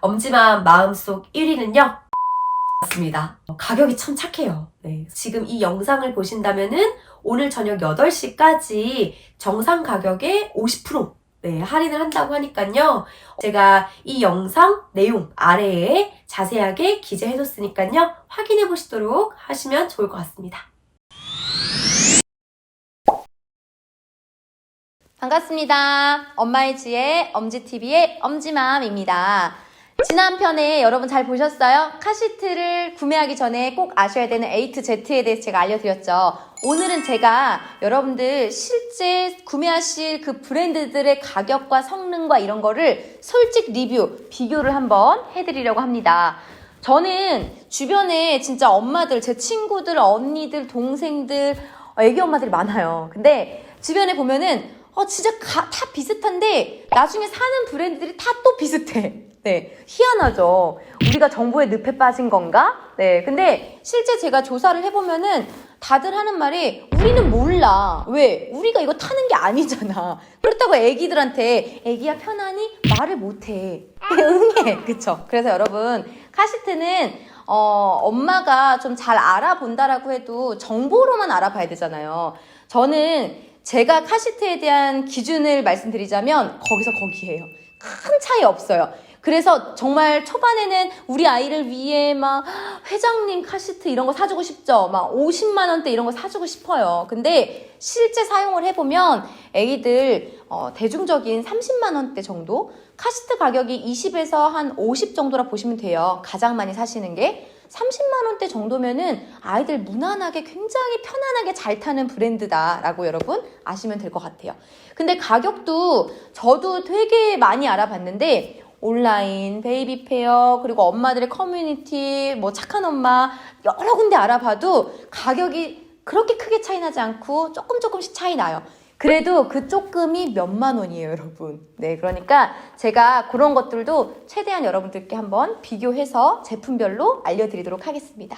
엄지만 마음속 1위는요? 맞습니다. 가격이 참 착해요. 네. 지금 이 영상을 보신다면은 오늘 저녁 8시까지 정상 가격에 50% 네, 할인을 한다고 하니까요. 제가 이 영상 내용 아래에 자세하게 기재해뒀으니까요. 확인해 보시도록 하시면 좋을 것 같습니다. 반갑습니다. 엄마의 지혜, 엄지TV의 엄지맘입니다. 지난 편에 여러분 잘 보셨어요? 카시트를 구매하기 전에 꼭 아셔야 되는 A to Z에 대해서 제가 알려드렸죠. 오늘은 제가 여러분들 실제 구매하실 그 브랜드들의 가격과 성능과 이런 거를 솔직 리뷰, 비교를 한번 해드리려고 합니다. 저는 주변에 진짜 엄마들, 제 친구들, 언니들, 동생들, 애기 엄마들이 많아요. 근데 주변에 보면은 진짜 다 비슷한데 나중에 사는 브랜드들이 다 또 비슷해. 네, 희한하죠. 우리가 정보의 늪에 빠진 건가? 네, 근데 실제 제가 조사를 해보면은 다들 하는 말이 우리는 몰라. 왜? 우리가 이거 타는 게 아니잖아. 그렇다고 애기들한테 애기야 편하니? 말을 못해. 응해. 그쵸? 그래서 여러분 카시트는 엄마가 좀 잘 알아본다라고 해도 정보로만 알아봐야 되잖아요. 저는 제가 카시트에 대한 기준을 말씀드리자면 거기서 거기에요. 큰 차이 없어요. 그래서 정말 초반에는 우리 아이를 위해 막 회장님 카시트 이런 거 사주고 싶죠. 막 50만 원대 이런 거 사주고 싶어요. 근데 실제 사용을 해보면 애기들 대중적인 30만 원대 정도? 카시트 가격이 20에서 한 50 정도라 보시면 돼요. 가장 많이 사시는 게. 30만 원대 정도면은 아이들 무난하게 굉장히 편안하게 잘 타는 브랜드다라고 여러분 아시면 될 것 같아요. 근데 가격도 저도 되게 많이 알아봤는데 온라인, 베이비 페어, 그리고 엄마들의 커뮤니티, 뭐 착한 엄마 여러 군데 알아봐도 가격이 그렇게 크게 차이 나지 않고 조금씩 차이 나요. 그래도 그 조금이 몇만 원이에요, 여러분. 네, 그러니까 제가 그런 것들도 최대한 여러분들께 한번 비교해서 제품별로 알려드리도록 하겠습니다.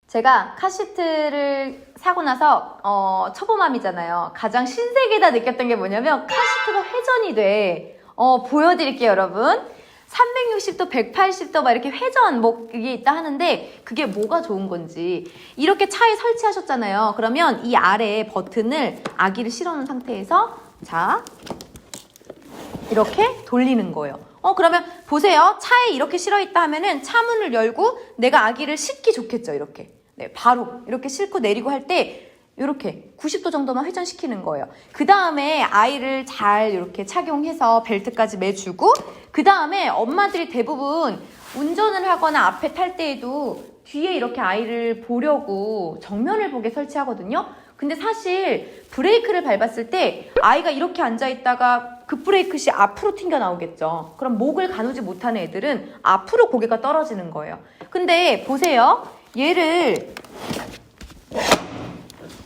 제가 카시트를 사고 나서 초보맘이잖아요. 가장 신세계다 느꼈던 게 뭐냐면 카시트가 회전이 돼. 보여드릴게요, 여러분. 360도, 180도 막 이렇게 회전 뭐 이게 있다 하는데 그게 뭐가 좋은 건지 이렇게 차에 설치하셨잖아요. 그러면 이 아래에 버튼을 아기를 실어놓은 상태에서 자 이렇게 돌리는 거예요. 그러면 보세요. 차에 이렇게 실어 있다 하면은 차 문을 열고 내가 아기를 싣기 좋겠죠. 이렇게. 네, 바로 이렇게 싣고 내리고 할 때 이렇게 90도 정도만 회전시키는 거예요. 그 다음에 아이를 잘 이렇게 착용해서 벨트까지 매주고 그 다음에 엄마들이 대부분 운전을 하거나 앞에 탈 때에도 뒤에 이렇게 아이를 보려고 정면을 보게 설치하거든요. 근데 사실 브레이크를 밟았을 때 아이가 이렇게 앉아있다가 급브레이크시 앞으로 튕겨 나오겠죠. 그럼 목을 가누지 못하는 애들은 앞으로 고개가 떨어지는 거예요. 근데 보세요. 얘를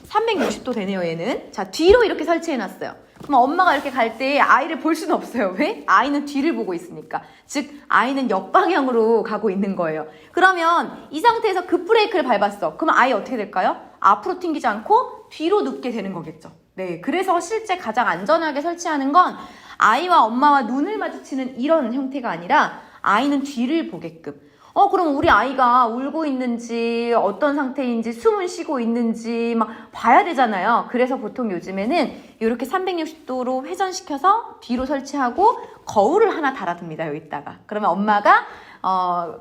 360도 되네요, 얘는. 자, 뒤로 이렇게 설치해놨어요. 그럼 엄마가 이렇게 갈 때 아이를 볼 수는 없어요. 왜? 아이는 뒤를 보고 있으니까. 즉, 아이는 역방향으로 가고 있는 거예요. 그러면 이 상태에서 급브레이크를 밟았어. 그럼 아이 어떻게 될까요? 앞으로 튕기지 않고 뒤로 눕게 되는 거겠죠. 네, 그래서 실제 가장 안전하게 설치하는 건 아이와 엄마와 눈을 마주치는 이런 형태가 아니라 아이는 뒤를 보게끔. 그럼 우리 아이가 울고 있는지 어떤 상태인지 숨을 쉬고 있는지 막 봐야 되잖아요. 그래서 보통 요즘에는 이렇게 360도로 회전시켜서 뒤로 설치하고 거울을 하나 달아둡니다. 여기다가. 그러면 엄마가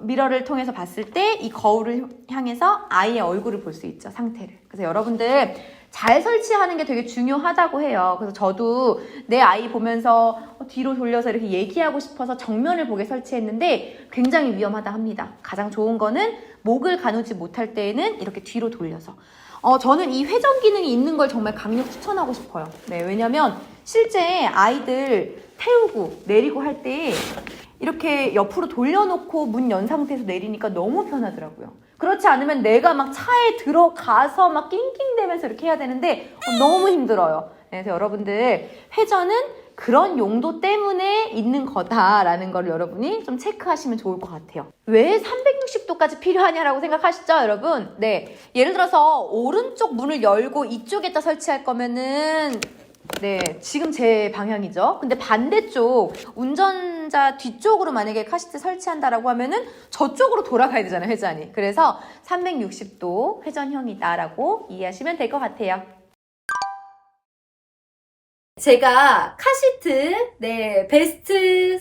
미러를 통해서 봤을 때 이 거울을 향해서 아이의 얼굴을 볼 수 있죠. 상태를. 그래서 여러분들 잘 설치하는 게 되게 중요하다고 해요. 그래서 저도 내 아이 보면서 뒤로 돌려서 이렇게 얘기하고 싶어서 정면을 보게 설치했는데 굉장히 위험하다 합니다. 가장 좋은 거는 목을 가누지 못할 때에는 이렇게 뒤로 돌려서. 저는 이 회전 기능이 있는 걸 정말 강력 추천하고 싶어요. 네, 왜냐면 실제 아이들 태우고 내리고 할 때 이렇게 옆으로 돌려놓고 문 연 상태에서 내리니까 너무 편하더라고요. 그렇지 않으면 내가 막 차에 들어가서 막 낑낑대면서 이렇게 해야 되는데 너무 힘들어요. 그래서 여러분들 회전은 그런 용도 때문에 있는 거다라는 걸 여러분이 좀 체크하시면 좋을 것 같아요. 왜 360도까지 필요하냐라고 생각하시죠, 여러분? 네, 예를 들어서 오른쪽 문을 열고 이쪽에다 설치할 거면은 네, 지금 제 방향이죠. 근데 반대쪽 운전자 뒤쪽으로 만약에 카시트 설치한다라고 하면은 저쪽으로 돌아가야 되잖아요, 회전이. 그래서 360도 회전형이다라고 이해하시면 될 것 같아요. 제가 카시트, 베스트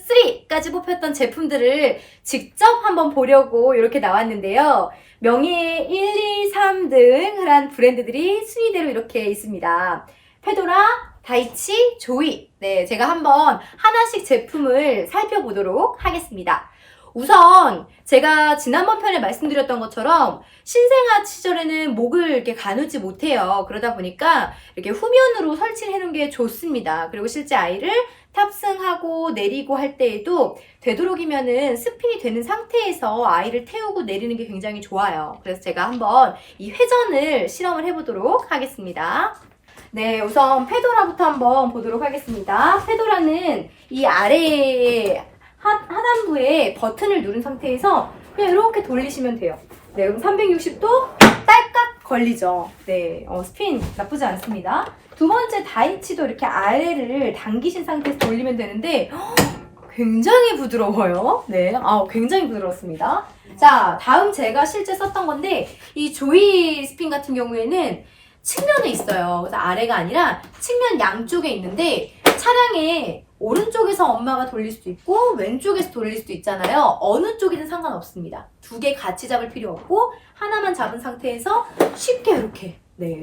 3까지 뽑혔던 제품들을 직접 한번 보려고 이렇게 나왔는데요. 명예 1, 2, 3등을 한 브랜드들이 순위대로 이렇게 있습니다. 페도라, 다이치, 조이. 네, 제가 한번 하나씩 제품을 살펴보도록 하겠습니다. 우선 제가 지난번 편에 말씀드렸던 것처럼 신생아 시절에는 목을 이렇게 가누지 못해요. 그러다 보니까 이렇게 후면으로 설치를 해놓은 게 좋습니다. 그리고 실제 아이를 탑승하고 내리고 할 때에도 되도록이면은 스핀이 되는 상태에서 아이를 태우고 내리는 게 굉장히 좋아요. 그래서 제가 한번 이 회전을 실험을 해보도록 하겠습니다. 네, 우선 페도라부터 한번 보도록 하겠습니다. 페도라는 이 아래에 하단부에 버튼을 누른 상태에서 그냥 이렇게 돌리시면 돼요. 네, 그럼 360도 딸깍 걸리죠. 네, 스핀 나쁘지 않습니다. 두 번째 다이치도 이렇게 아래를 당기신 상태에서 돌리면 되는데 굉장히 부드러워요. 네, 굉장히 부드럽습니다. 자, 다음 제가 실제 썼던 건데 이 조이 스핀 같은 경우에는 측면에 있어요. 그래서 아래가 아니라 측면 양쪽에 있는데 차량에 오른쪽에서 엄마가 돌릴 수도 있고 왼쪽에서 돌릴 수도 있잖아요. 어느 쪽이든 상관없습니다. 두 개 같이 잡을 필요 없고 하나만 잡은 상태에서 쉽게 이렇게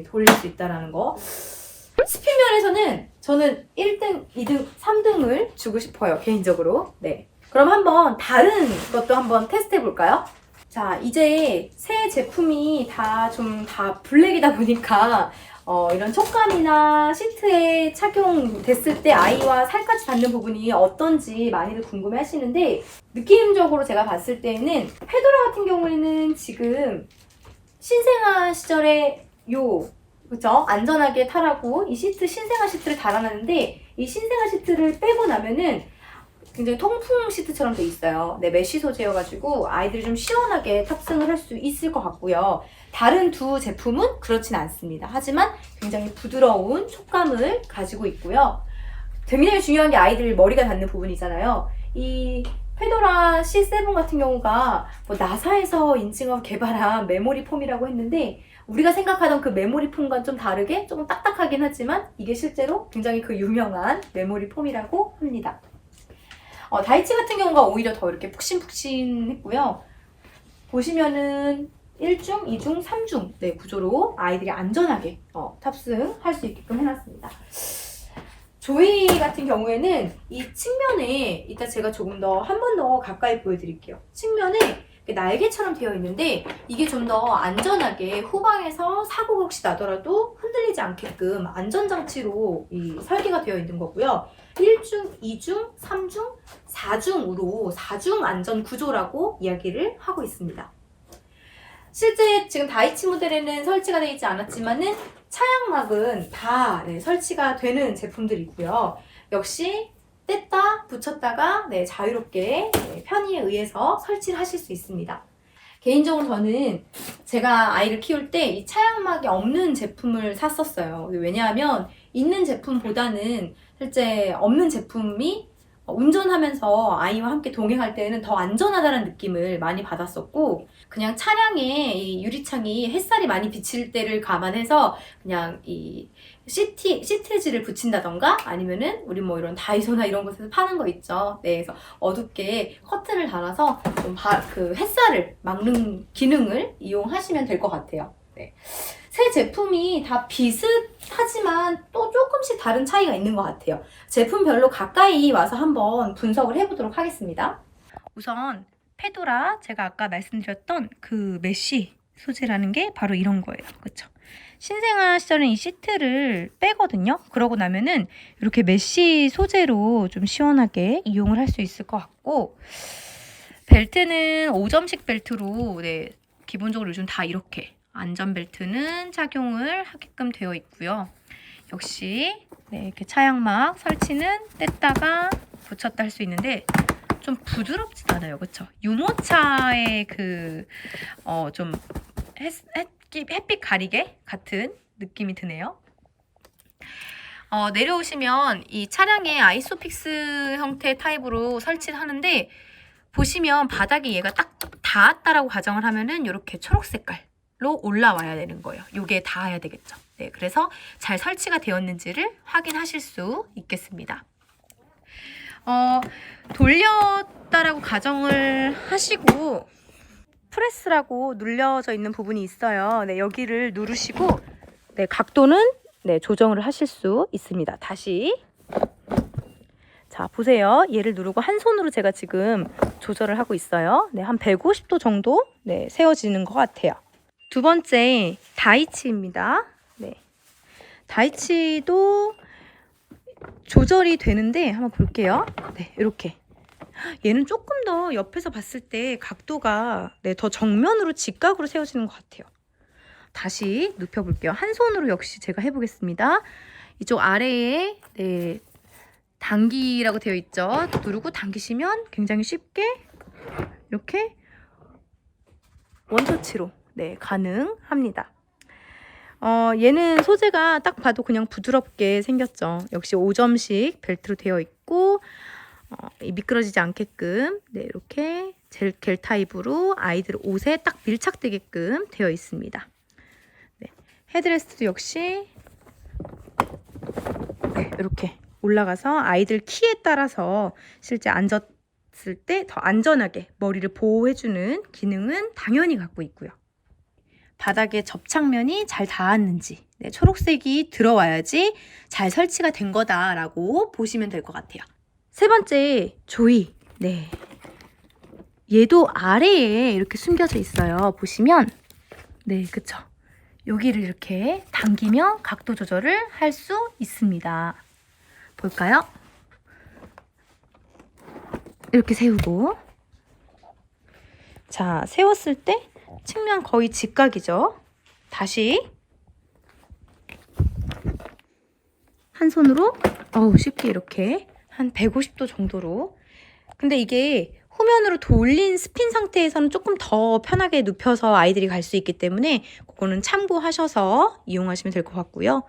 돌릴 수 있다는 거. 스핀 면에서는 저는 1등, 2등, 3등을 주고 싶어요. 개인적으로. 네. 그럼 한번 다른 것도 한번 테스트 해볼까요? 자, 이제 새 제품이 다 블랙이다 보니까 이런 촉감이나 시트에 착용됐을 때 아이와 살갗이 닿는 부분이 어떤지 많이들 궁금해 하시는데 느낌적으로 제가 봤을 때는 페도라 같은 경우에는 지금 신생아 시절에 그죠? 안전하게 타라고 이 신생아 시트를 달아놨는데 이 신생아 시트를 빼고 나면은 굉장히 통풍 시트처럼 돼 있어요. 네, 메쉬 소재여가지고 아이들이 좀 시원하게 탑승을 할 수 있을 것 같고요. 다른 두 제품은 그렇진 않습니다. 하지만 굉장히 부드러운 촉감을 가지고 있고요. 굉장히 중요한 게 아이들 머리가 닿는 부분이잖아요. 이 페도라 C7 같은 경우가 나사에서 인증하고 개발한 메모리 폼이라고 했는데 우리가 생각하던 그 메모리 폼과는 좀 다르게 조금 딱딱하긴 하지만 이게 실제로 굉장히 그 유명한 메모리 폼이라고 합니다. 다이치 같은 경우가 오히려 더 이렇게 푹신푹신했고요. 보시면은 1중, 2중, 3중 구조로 아이들이 안전하게 탑승할 수 있게끔 해놨습니다. 조이 같은 경우에는 이 측면에 이따 제가 조금 더 한 번 더 가까이 보여드릴게요. 측면에 날개처럼 되어 있는데 이게 좀 더 안전하게 후방에서 사고가 혹시 나더라도 흔들리지 않게끔 안전장치로 설계가 되어 있는 거고요. 1중, 2중, 3중, 4중으로 4중 안전 구조라고 이야기를 하고 있습니다. 실제 지금 다이치 모델에는 설치가 되어 있지 않았지만은 차양막은 다 설치가 되는 제품들이고요. 역시 뗐다 붙였다가 자유롭게 편의에 의해서 설치를 하실 수 있습니다. 개인적으로 저는 제가 아이를 키울 때 이 차양막이 없는 제품을 샀었어요. 왜냐하면 있는 제품보다는 실제 없는 제품이 운전하면서 아이와 함께 동행할 때는 더 안전하다는 느낌을 많이 받았었고 그냥 차량에 이 유리창이 햇살이 많이 비칠 때를 감안해서 그냥 이 시트지를 붙인다던가 아니면은 우리 이런 다이소나 이런 곳에서 파는 거 있죠. 네, 그래서 어둡게 커튼을 달아서 좀 그 햇살을 막는 기능을 이용하시면 될 것 같아요. 네. 새 제품이 다 비슷하지만 또 조금씩 다른 차이가 있는 것 같아요. 제품별로 가까이 와서 한번 분석을 해보도록 하겠습니다. 우선 페도라 제가 아까 말씀드렸던 그 메쉬 소재라는 게 바로 이런 거예요. 그렇죠? 신생아 시절엔 이 시트를 빼거든요. 그러고 나면은 이렇게 메쉬 소재로 좀 시원하게 이용을 할 수 있을 것 같고 벨트는 5점식 벨트로 기본적으로 요즘 다 이렇게 안전벨트는 착용을 하게끔 되어 있고요. 역시 이렇게 차양막 설치는 뗐다가 붙였다 할 수 있는데 좀 부드럽진 않아요. 그렇죠? 유모차의 좀 햇빛 가리개 같은 느낌이 드네요. 내려오시면 이 차량에 아이소픽스 형태 타입으로 설치를 하는데 보시면 바닥에 얘가 딱 닿았다라고 가정을 하면은 이렇게 초록 색깔로 올라와야 되는 거예요. 요게 닿아야 되겠죠. 네, 그래서 잘 설치가 되었는지를 확인하실 수 있겠습니다. 돌렸다라고 가정을 하시고 프레스라고 눌려져 있는 부분이 있어요. 네, 여기를 누르시고 네, 각도는 네, 조정을 하실 수 있습니다. 다시 자 보세요. 얘를 누르고 한 손으로 제가 지금 조절을 하고 있어요. 네, 한 150도 정도 네, 세워지는 것 같아요. 두 번째 다이치입니다. 네, 다이치도 조절이 되는데 한번 볼게요. 네, 이렇게 얘는 조금 더 옆에서 봤을 때 각도가 네, 더 정면으로 직각으로 세워지는 것 같아요. 다시 눕혀볼게요. 한 손으로 역시 제가 해보겠습니다. 이쪽 아래에 네, 당기라고 되어 있죠. 누르고 당기시면 굉장히 쉽게 이렇게 원터치로 네, 가능합니다. 얘는 소재가 딱 봐도 그냥 부드럽게 생겼죠. 역시 5점씩 벨트로 되어 있고 미끄러지지 않게끔 네, 이렇게 겔 타입으로 아이들 옷에 딱 밀착되게끔 되어 있습니다. 네, 헤드레스트도 역시 네, 이렇게 올라가서 아이들 키에 따라서 실제 앉았을 때 더 안전하게 머리를 보호해주는 기능은 당연히 갖고 있고요. 바닥에 접착면이 잘 닿았는지 네, 초록색이 들어와야지 잘 설치가 된 거다라고 보시면 될 것 같아요. 세 번째 조이. 네, 얘도 아래에 이렇게 숨겨져 있어요. 보시면 네, 그쵸? 여기를 이렇게 당기면 각도 조절을 할 수 있습니다. 볼까요? 이렇게 세우고 자, 세웠을 때 측면 거의 직각이죠. 다시 한 손으로 쉽게 이렇게 한 150도 정도로. 근데 이게 후면으로 돌린 스핀 상태에서는 조금 더 편하게 눕혀서 아이들이 갈 수 있기 때문에 그거는 참고하셔서 이용하시면 될 것 같고요.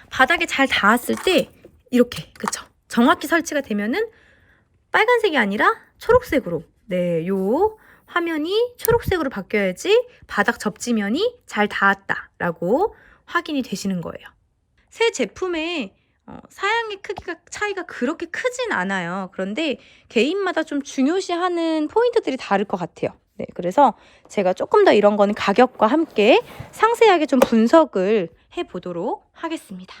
바닥에 잘 닿았을 때 이렇게 그쵸? 정확히 설치가 되면은 빨간색이 아니라 초록색으로 네, 요 화면이 초록색으로 바뀌어야지 바닥 접지면이 잘 닿았다라고 확인이 되시는 거예요. 새 제품의 사양의 크기가 차이가 그렇게 크진 않아요. 그런데 개인마다 좀 중요시하는 포인트들이 다를 것 같아요. 네, 그래서 제가 조금 더 이런 거는 가격과 함께 상세하게 좀 분석을 해보도록 하겠습니다.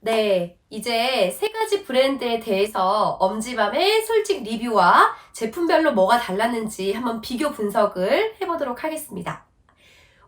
네, 이제 세 가지 브랜드에 대해서 엄지맘의 솔직 리뷰와 제품별로 뭐가 달랐는지 한번 비교 분석을 해보도록 하겠습니다.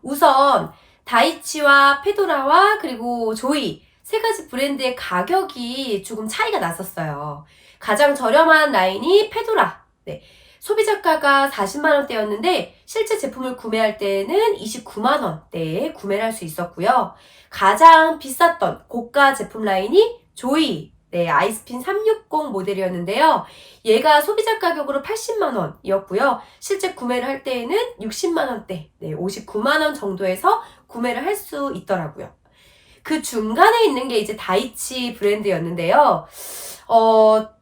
우선 다이치와 페도라와 그리고 조이 세 가지 브랜드의 가격이 조금 차이가 났었어요. 가장 저렴한 라인이 페도라. 네, 소비자가가 40만원대였는데 실제 제품을 구매할 때는 29만원대에 구매를 할 수 있었고요. 가장 비쌌던 고가 제품 라인이 조이 네, 아이스핀 360 모델이었는데요. 얘가 소비자 가격으로 80만원이었고요. 실제 구매를 할 때에는 60만원대, 네, 59만원 정도에서 구매를 할 수 있더라고요. 그 중간에 있는 게 이제 다이치 브랜드였는데요.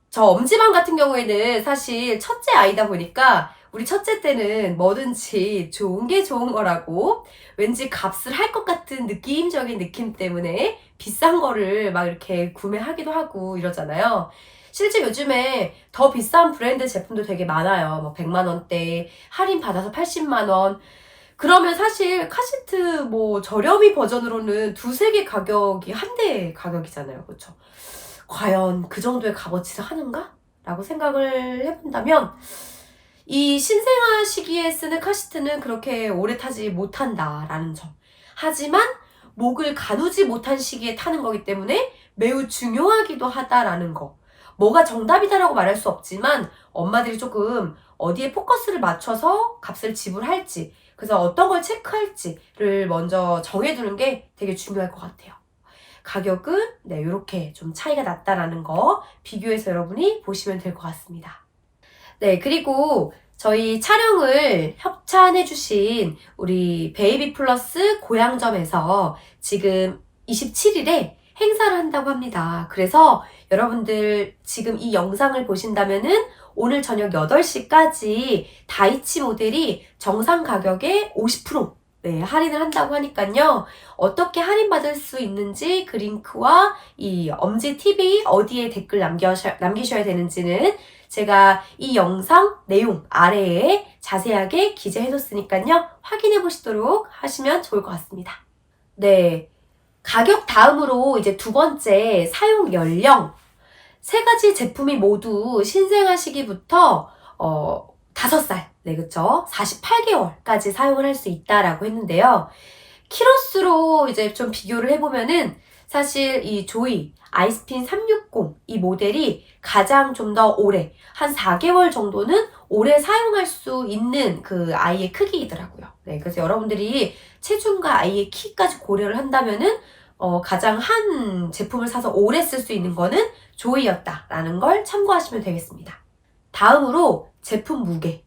저 엄지맘 같은 경우에는 사실 첫째 아이다 보니까 우리 첫째 때는 뭐든지 좋은 게 좋은 거라고 왠지 값을 할 것 같은 느낌적인 느낌 때문에 비싼 거를 막 이렇게 구매하기도 하고 이러잖아요. 실제 요즘에 더 비싼 브랜드 제품도 되게 많아요. 뭐 100만원대, 할인 받아서 80만원. 그러면 사실 카시트 뭐 저렴이 버전으로는 두세 개 가격이 한 대 가격이잖아요. 그렇죠? 과연 그 정도의 값어치를 하는가? 라고 생각을 해본다면 이 신생아 시기에 쓰는 카시트는 그렇게 오래 타지 못한다라는 점. 하지만 목을 가누지 못한 시기에 타는 거기 때문에 매우 중요하기도 하다라는 거. 뭐가 정답이다라고 말할 수 없지만 엄마들이 조금 어디에 포커스를 맞춰서 값을 지불할지, 그래서 어떤 걸 체크할지를 먼저 정해두는 게 되게 중요할 것 같아요. 가격은 네, 이렇게 좀 차이가 났다라는 거 비교해서 여러분이 보시면 될 것 같습니다. 네, 그리고 저희 촬영을 협찬해주신 우리 베이비 플러스 고향점에서 지금 27일에 행사를 한다고 합니다. 그래서 여러분들 지금 이 영상을 보신다면은 오늘 저녁 8시까지 다이치 모델이 정상 가격에 50% 할인을 한다고 하니까요. 어떻게 할인받을 수 있는지 그 링크와 이 엄지TV 어디에 댓글 남기셔야 되는지는 제가 이 영상 내용 아래에 자세하게 기재해뒀으니까요. 확인해 보시도록 하시면 좋을 것 같습니다. 네. 가격 다음으로 이제 두 번째 사용 연령. 세 가지 제품이 모두 신생아 시기부터 5살, 네, 그쵸? 48개월까지 사용을 할 수 있다라고 했는데요. 키로수로 이제 좀 비교를 해보면은 사실 이 조이 아이스핀 360 이 모델이 가장 좀 더 오래, 한 4개월 정도는 오래 사용할 수 있는 그 아이의 크기이더라고요. 네, 그래서 여러분들이 체중과 아이의 키까지 고려를 한다면은 가장 한 제품을 사서 오래 쓸 수 있는 거는 조이였다라는 걸 참고하시면 되겠습니다. 다음으로 제품 무게.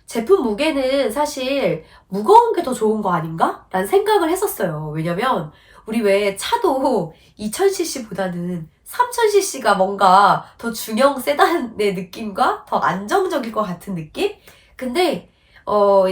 제품 무게는 사실 무거운 게 더 좋은 거 아닌가? 라는 생각을 했었어요. 왜냐면 우리 왜 차도 2000cc보다는 3000cc가 뭔가 더 중형 세단의 느낌과 더 안정적일 것 같은 느낌? 근데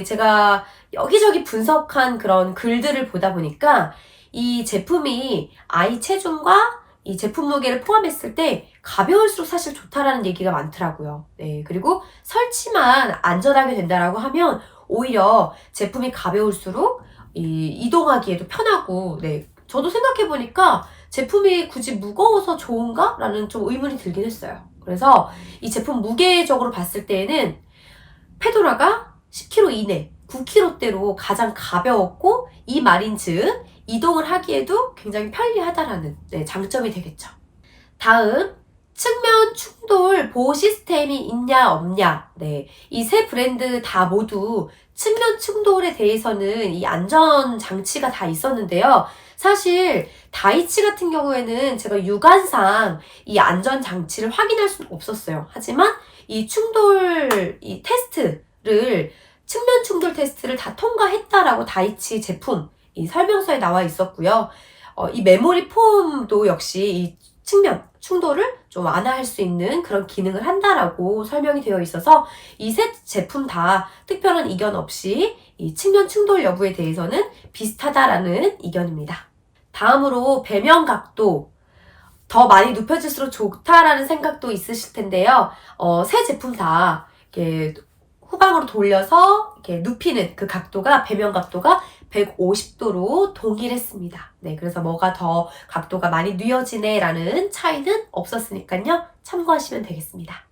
제가 여기저기 분석한 그런 글들을 보다 보니까 이 제품이 아이 체중과 이 제품 무게를 포함했을 때 가벼울수록 사실 좋다라는 얘기가 많더라고요. 네, 그리고 설치만 안전하게 된다라고 하면 오히려 제품이 가벼울수록 이동하기에도 편하고, 네, 저도 생각해보니까 제품이 굳이 무거워서 좋은가? 라는 좀 의문이 들긴 했어요. 그래서 이 제품 무게적으로 봤을 때에는 페도라가 10kg 이내, 9kg대로 가장 가벼웠고, 이 말인즉 이동을 하기에도 굉장히 편리하다라는 장점이 되겠죠. 다음, 측면 충돌 보호 시스템이 있냐 없냐. 네, 이 세 브랜드 다 모두 측면 충돌에 대해서는 이 안전 장치가 다 있었는데요. 사실 다이치 같은 경우에는 제가 육안상 이 안전 장치를 확인할 수는 없었어요. 하지만 이 충돌 이 테스트를 측면 충돌 테스트를 다 통과했다라고 다이치 제품 이 설명서에 나와 있었고요. 이 메모리 폼도 역시 이 측면 충돌을 좀 완화할 수 있는 그런 기능을 한다라고 설명이 되어 있어서 이 세 제품 다 특별한 이견 없이 이 측면 충돌 여부에 대해서는 비슷하다라는 이견입니다. 다음으로 배면 각도. 더 많이 눕혀질수록 좋다라는 생각도 있으실 텐데요. 세 제품 다 이렇게 후방으로 돌려서 이렇게 눕히는 그 각도가, 배면 각도가 150도로 동일했습니다. 네, 그래서 뭐가 더 각도가 많이 뉘어지네 라는 차이는 없었으니까요. 참고하시면 되겠습니다.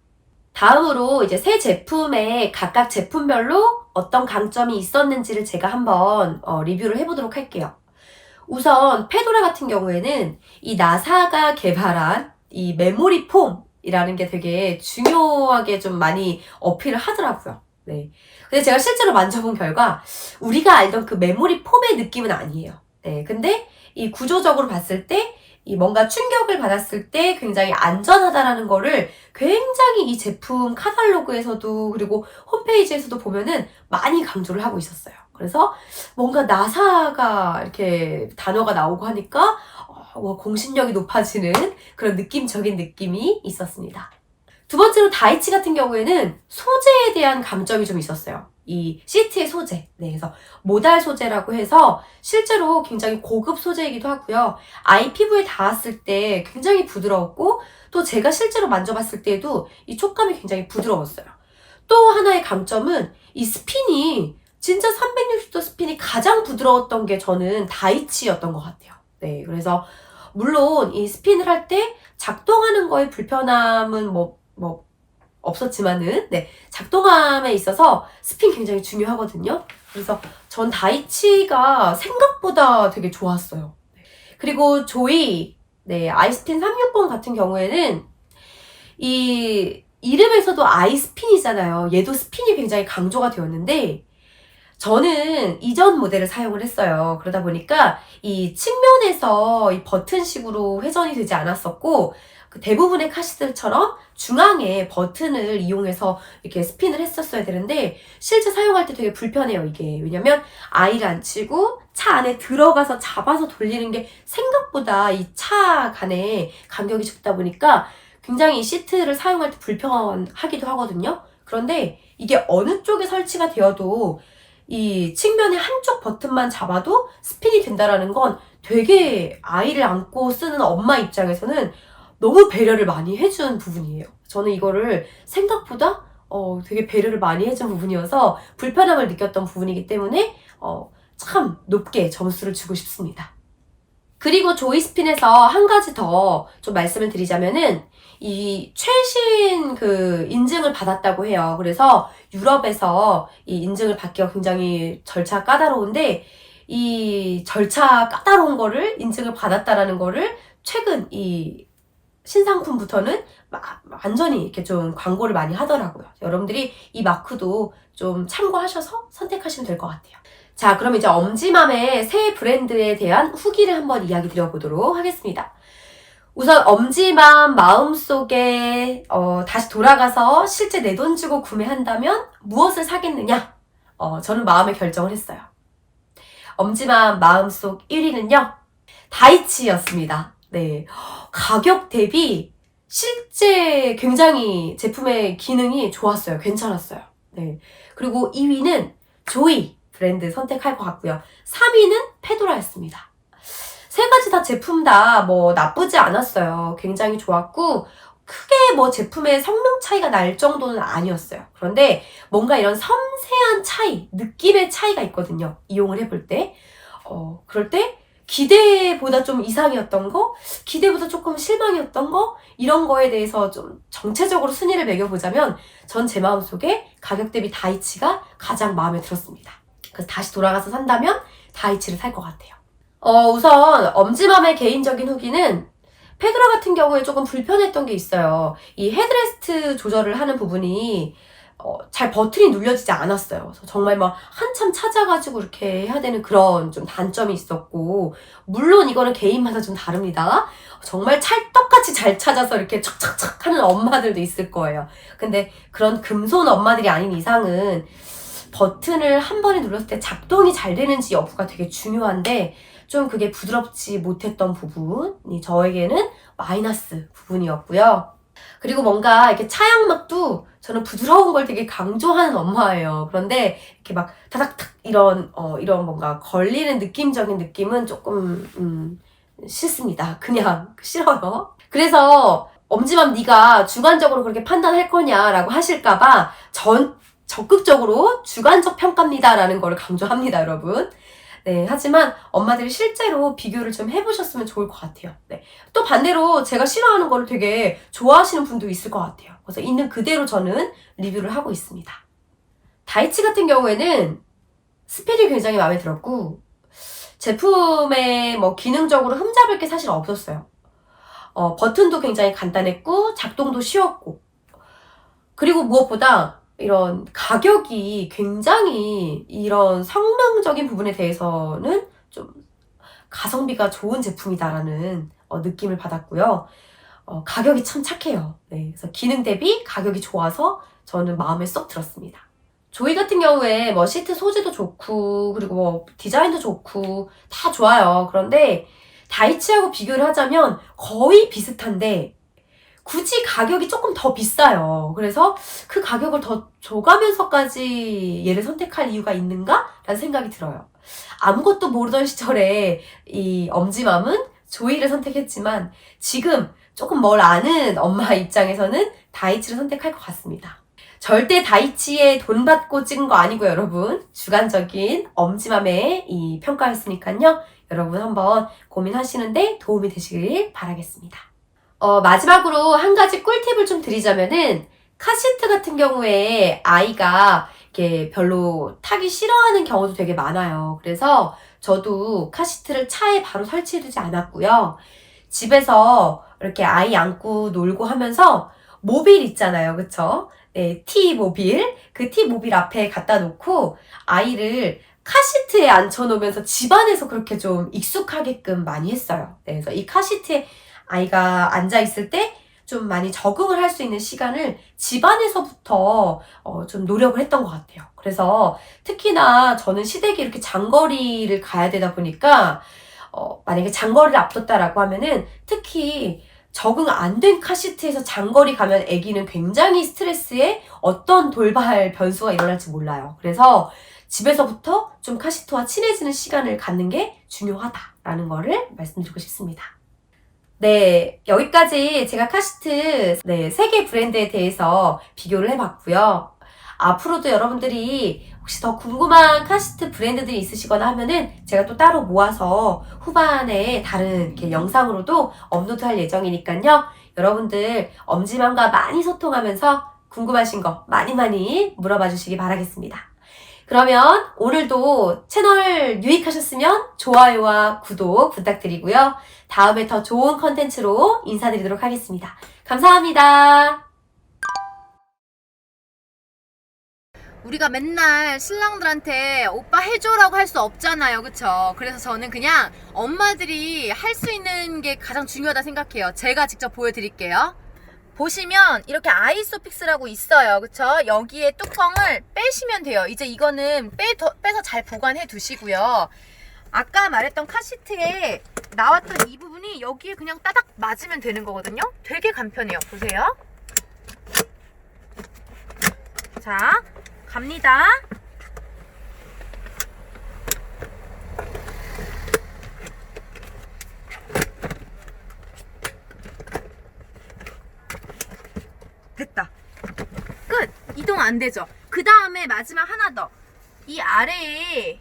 다음으로 이제 세 제품의 각각 제품별로 어떤 강점이 있었는지를 제가 한번 리뷰를 해보도록 할게요. 우선 페도라 같은 경우에는 이 나사가 개발한 이 메모리 폼이라는 게 되게 중요하게 좀 많이 어필을 하더라고요. 네. 근데 제가 실제로 만져본 결과 우리가 알던 그 메모리 폼의 느낌은 아니에요. 네. 근데 이 구조적으로 봤을 때 이 뭔가 충격을 받았을 때 굉장히 안전하다라는 거를 굉장히 이 제품 카탈로그에서도 그리고 홈페이지에서도 보면은 많이 강조를 하고 있었어요. 그래서 뭔가 나사가 이렇게 단어가 나오고 하니까 공신력이 높아지는 그런 느낌적인 느낌이 있었습니다. 두 번째로 다이치 같은 경우에는 소재에 대한 강점이 좀 있었어요. 이 시트의 소재. 네, 그래서 모달 소재라고 해서 실제로 굉장히 고급 소재이기도 하고요. 아이 피부에 닿았을 때 굉장히 부드러웠고 또 제가 실제로 만져봤을 때도 이 촉감이 굉장히 부드러웠어요. 또 하나의 강점은 이 스핀이 진짜 360도 스핀이 가장 부드러웠던 게 저는 다이치였던 것 같아요. 네, 그래서 물론 이 스핀을 할 때 작동하는 거에 불편함은 없었지만은, 네, 작동함에 있어서 스핀 굉장히 중요하거든요. 그래서 전 다이치가 생각보다 되게 좋았어요. 그리고 조이, 네, 아이스핀 360 같은 경우에는 이 이름에서도 아이스핀이잖아요. 얘도 스핀이 굉장히 강조가 되었는데 저는 이전 모델을 사용을 했어요. 그러다 보니까 이 측면에서 이 버튼식으로 회전이 되지 않았었고 그 대부분의 카시트처럼 중앙에 버튼을 이용해서 이렇게 스핀을 했었어야 되는데 실제 사용할 때 되게 불편해요, 이게. 왜냐면 아이를 앉히고 차 안에 들어가서 잡아서 돌리는 게 생각보다 이 차 간에 간격이 적다 보니까 굉장히 이 시트를 사용할 때 불편하기도 하거든요. 그런데 이게 어느 쪽에 설치가 되어도 이 측면의 한쪽 버튼만 잡아도 스핀이 된다라는 건 되게 아이를 안고 쓰는 엄마 입장에서는 너무 배려를 많이 해준 부분이에요. 저는 이거를 생각보다 되게 배려를 많이 해준 부분이어서 불편함을 느꼈던 부분이기 때문에 참 높게 점수를 주고 싶습니다. 그리고 조이스핀에서 한 가지 더 좀 말씀을 드리자면은 이 최신 그 인증을 받았다고 해요. 그래서 유럽에서 이 인증을 받기가 굉장히 절차가 까다로운데 이 절차 까다로운 거를 인증을 받았다라는 거를 최근 이 신상품부터는 완전히 이렇게 좀 광고를 많이 하더라고요. 여러분들이 이 마크도 좀 참고하셔서 선택하시면 될 것 같아요. 자, 그럼 이제 엄지맘의 새 브랜드에 대한 후기를 한번 이야기 드려보도록 하겠습니다. 우선 엄지맘 마음속에 다시 돌아가서 실제 내 돈 주고 구매한다면 무엇을 사겠느냐? 저는 마음의 결정을 했어요. 엄지맘 마음속 1위는요. 다이치였습니다. 네, 가격 대비 실제 굉장히 제품의 기능이 좋았어요. 괜찮았어요. 네, 그리고 2위는 조이 브랜드 선택할 것 같고요. 3위는 페도라였습니다. 세 가지 다 제품 다 뭐 나쁘지 않았어요. 굉장히 좋았고 크게 뭐 제품의 성능 차이가 날 정도는 아니었어요. 그런데 뭔가 이런 섬세한 차이, 느낌의 차이가 있거든요. 이용을 해볼 때. 그럴 때 기대보다 좀 이상이었던 거, 기대보다 조금 실망이었던 거, 이런 거에 대해서 좀 정체적으로 순위를 매겨보자면 전 제 마음속에 가격 대비 다이치가 가장 마음에 들었습니다. 그래서 다시 돌아가서 산다면 다이치를 살 것 같아요. 우선 엄지맘의 개인적인 후기는 페도라 같은 경우에 조금 불편했던 게 있어요. 이 헤드레스트 조절을 하는 부분이 잘 버튼이 눌려지지 않았어요. 그래서 정말 막 한참 찾아가지고 이렇게 해야 되는 그런 좀 단점이 있었고, 물론 이거는 개인마다 좀 다릅니다. 정말 찰떡같이 잘 찾아서 이렇게 척척척 하는 엄마들도 있을 거예요. 근데 그런 금손 엄마들이 아닌 이상은 버튼을 한 번에 눌렀을 때 작동이 잘 되는지 여부가 되게 중요한데 좀 그게 부드럽지 못했던 부분이 저에게는 마이너스 부분이었고요. 그리고 뭔가 이렇게 차양막도 저는 부드러운 걸 되게 강조하는 엄마예요. 그런데 이렇게 막 타닥탁 이런 뭔가 걸리는 느낌적인 느낌은 조금 싫습니다. 그냥 싫어요. 그래서 엄지맘 네가 주관적으로 그렇게 판단할 거냐라고 하실까봐 전 적극적으로 주관적 평가입니다라는 걸 강조합니다, 여러분. 네, 하지만 엄마들이 실제로 비교를 좀 해보셨으면 좋을 것 같아요. 네. 또 반대로 제가 싫어하는 거를 되게 좋아하시는 분도 있을 것 같아요. 그래서 있는 그대로 저는 리뷰를 하고 있습니다. 다이치 같은 경우에는 스펙이 굉장히 마음에 들었고 제품에 뭐 기능적으로 흠잡을 게 사실 없었어요. 버튼도 굉장히 간단했고 작동도 쉬웠고 그리고 무엇보다 이런 가격이 굉장히 이런 성능적인 부분에 대해서는 좀 가성비가 좋은 제품이다라는 느낌을 받았고요. 가격이 참 착해요. 네, 그래서 기능 대비 가격이 좋아서 저는 마음에 쏙 들었습니다. 조이 같은 경우에 뭐 시트 소재도 좋고 그리고 뭐 디자인도 좋고 다 좋아요. 그런데 다이치하고 비교를 하자면 거의 비슷한데 굳이 가격이 조금 더 비싸요. 그래서 그 가격을 더 줘가면서까지 얘를 선택할 이유가 있는가? 라는 생각이 들어요. 아무것도 모르던 시절에 이 엄지맘은 조이를 선택했지만 지금 조금 뭘 아는 엄마 입장에서는 다이치를 선택할 것 같습니다. 절대 다이치에 돈 받고 찍은 거 아니고요, 여러분. 주관적인 엄지맘의 이 평가였으니까요. 여러분 한번 고민하시는데 도움이 되시길 바라겠습니다. 마지막으로 한 가지 꿀팁을 좀 드리자면은 카시트 같은 경우에 아이가 이렇게 별로 타기 싫어하는 경우도 되게 많아요. 그래서 저도 카시트를 차에 바로 설치해두지 않았고요. 집에서 이렇게 아이 안고 놀고 하면서 모빌 있잖아요. 그쵸? 네, T모빌. 그 T모빌 앞에 갖다 놓고 아이를 카시트에 앉혀놓으면서 집안에서 그렇게 좀 익숙하게끔 많이 했어요. 네, 그래서 이 카시트에 아이가 앉아있을 때 좀 많이 적응을 할 수 있는 시간을 집안에서부터 좀 노력을 했던 것 같아요. 그래서 특히나 저는 시댁이 이렇게 장거리를 가야 되다 보니까 만약에 장거리를 앞뒀다라고 하면은 특히 적응 안 된 카시트에서 장거리 가면 아기는 굉장히 스트레스에 어떤 돌발 변수가 일어날지 몰라요. 그래서 집에서부터 좀 카시트와 친해지는 시간을 갖는 게 중요하다라는 거를 말씀드리고 싶습니다. 네, 여기까지 제가 카시트 3개 브랜드에 대해서 비교를 해봤고요. 앞으로도 여러분들이 혹시 더 궁금한 카시트 브랜드들이 있으시거나 하면은 제가 또 따로 모아서 후반에 다른 이렇게 영상으로도 업로드할 예정이니까요. 여러분들 엄지맘과 많이 소통하면서 궁금하신 거 많이 물어봐 주시기 바라겠습니다. 그러면 오늘도 채널 유익하셨으면 좋아요와 구독 부탁드리고요. 다음에 더 좋은 컨텐츠로 인사드리도록 하겠습니다. 감사합니다. 우리가 맨날 신랑들한테 오빠 해줘라고 할 수 없잖아요. 그쵸? 그래서 저는 그냥 엄마들이 할 수 있는 게 가장 중요하다 생각해요. 제가 직접 보여드릴게요. 보시면 이렇게 아이소픽스라고 있어요. 그쵸? 여기에 뚜껑을 빼시면 돼요. 이제 이거는 빼서 잘 보관해 두시고요. 아까 말했던 카시트에 나왔던 이 부분이 여기에 그냥 따닥 맞으면 되는 거거든요. 되게 간편해요. 보세요. 자, 갑니다. 됐다. 끝! 이동 안 되죠? 그 다음에 마지막 하나 더. 이 아래에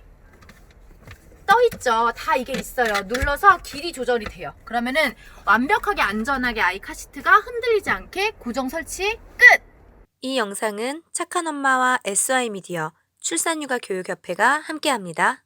떠있죠? 다 이게 있어요. 눌러서 길이 조절이 돼요. 그러면은 완벽하게 안전하게 아이 카시트가 흔들리지 않게 고정 설치 끝! 이 영상은 착한 엄마와 SY 미디어 출산육아 교육협회가 함께합니다.